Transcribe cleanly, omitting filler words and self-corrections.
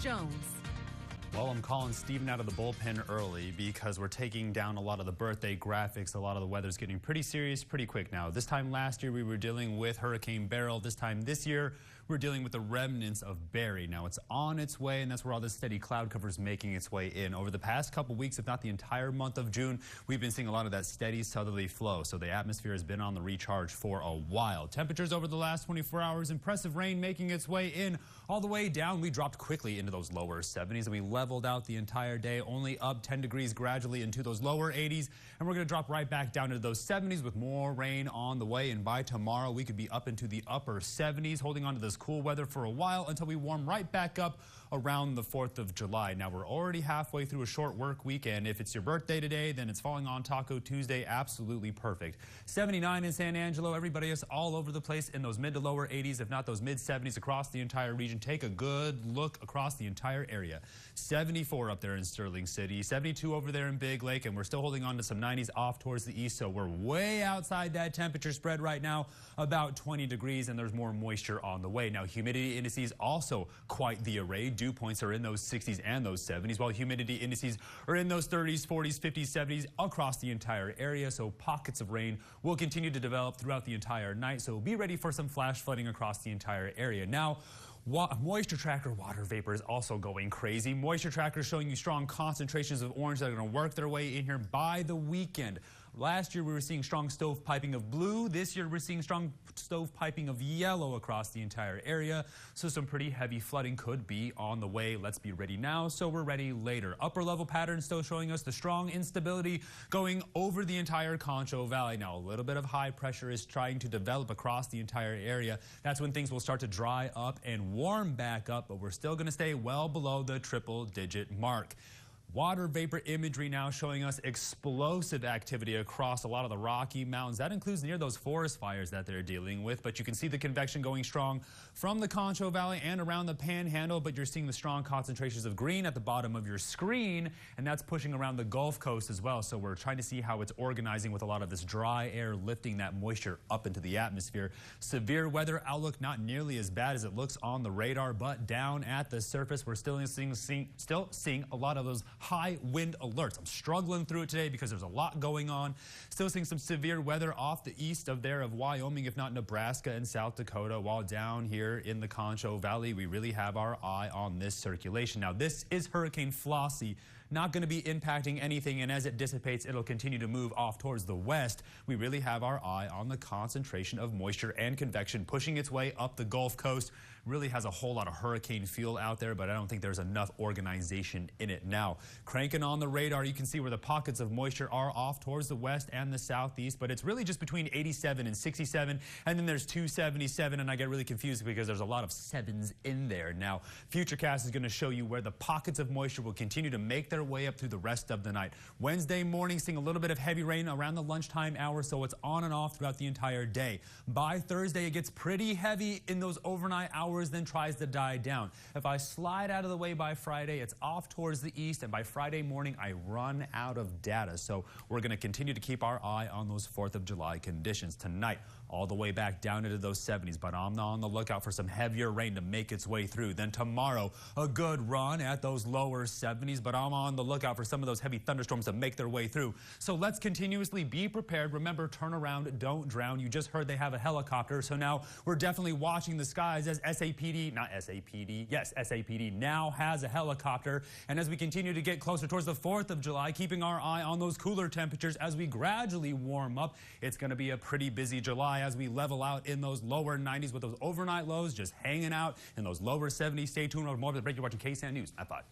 Jones. Well, I'm calling Steven out of the bullpen early because we're taking down a lot of the birthday graphics. A lot of the weather's getting pretty serious pretty quick now. This time last year we were dealing with Hurricane Beryl. This time this year we're dealing with the remnants of Barry. Now it's on its way, and that's where all this steady cloud cover is making its way in. Over the past couple weeks, if not the entire month of June, we've been seeing a lot of that steady southerly flow. So the atmosphere has been on the recharge for a while. Temperatures over the last 24 hours, impressive rain making its way in. All the way down, we dropped quickly into those lower 70s, and we leveled out the entire day, only up 10 degrees gradually into those lower 80s. And we're going to drop right back down into those 70s with more rain on the way. And by tomorrow, we could be up into the upper 70s, holding on to this cool weather for a while until we warm right back up around the 4th of July. Now, we're already halfway through a short work weekend. If it's your birthday today, then it's falling on Taco Tuesday. Absolutely perfect. 79 in San Angelo. Everybody is all over the place in those mid to lower 80s, if not those mid 70s across the entire region. Take a good look across the entire area. 74 up there in Sterling City, 72 over there in Big Lake, and we're still holding on to some 90s off towards the east, so we're way outside that temperature spread right now, about 20 degrees, and there's more moisture on the way. Now, humidity indices also quite the array. Dew points are in those 60s and those 70s, while humidity indices are in those 30s, 40s, 50s, 70s across the entire area, so pockets of rain will continue to develop throughout the entire night, so be ready for some flash flooding across the entire area. Now, moisture tracker water vapor is also going crazy. Moisture tracker is showing you strong concentrations of orange that are going to work their way in here by the weekend. Last year we were seeing strong stovepiping of blue. This year we're seeing strong stovepiping of yellow across the entire area. So some pretty heavy flooding could be on the way. Let's be ready now so we're ready later. Upper level patterns still showing us the strong instability going over the entire Concho Valley. Now a little bit of high pressure is trying to develop across the entire area. That's when things will start to dry up and warm back up, but we're still going to stay well below the triple-digit mark. Water vapor imagery now showing us explosive activity across a lot of the Rocky Mountains. That includes near those forest fires that they're dealing with, but you can see the convection going strong from the Concho Valley and around the Panhandle, but you're seeing the strong concentrations of green at the bottom of your screen, and that's pushing around the Gulf Coast as well. So we're trying to see how it's organizing with a lot of this dry air lifting that moisture up into the atmosphere. Severe weather outlook not nearly as bad as it looks on the radar, but down at the surface, we're still seeing a lot of those high wind alerts. I'm struggling through it today because there's a lot going on. Still seeing some severe weather off the east of Wyoming, if not Nebraska and South Dakota, while down here in the Concho Valley, we really have our eye on this circulation. Now, this is Hurricane Flossie. Not going to be impacting anything, and as it dissipates, it'll continue to move off towards the west. We really have our eye on the concentration of moisture and convection pushing its way up the Gulf Coast. Really has a whole lot of hurricane fuel out there, but I don't think there's enough organization in it now. Cranking on the radar, you can see where the pockets of moisture are off towards the west and the southeast, but it's really just between 87 and 67, and then there's 277, and I get really confused because there's a lot of sevens in there. Now, Futurecast is going to show you where the pockets of moisture will continue to make their way up through the rest of the night. Wednesday morning, seeing a little bit of heavy rain around the lunchtime hour, so it's on and off throughout the entire day. By Thursday, it gets pretty heavy in those overnight hours, then tries to die down. If I slide out of the way by Friday, it's off towards the east, and by Friday morning, I run out of data. So we're going to continue to keep our eye on those 4th of July conditions. Tonight, all the way back down into those 70s, but I'm on the lookout for some heavier rain to make its way through. Then tomorrow, a good run at those lower 70s, but I'm on the lookout for some of those heavy thunderstorms to make their way through. So let's continuously be prepared. Remember, turn around, don't drown. You just heard they have a helicopter, so now we're definitely watching the skies as SAPD now has a helicopter. And as we continue to get closer towards the 4th of July, keeping our eye on those cooler temperatures as we gradually warm up, it's going to be a pretty busy July as we level out in those lower 90s with those overnight lows just hanging out in those lower 70s. Stay tuned for more of the break. You're watching KSAN News at 5.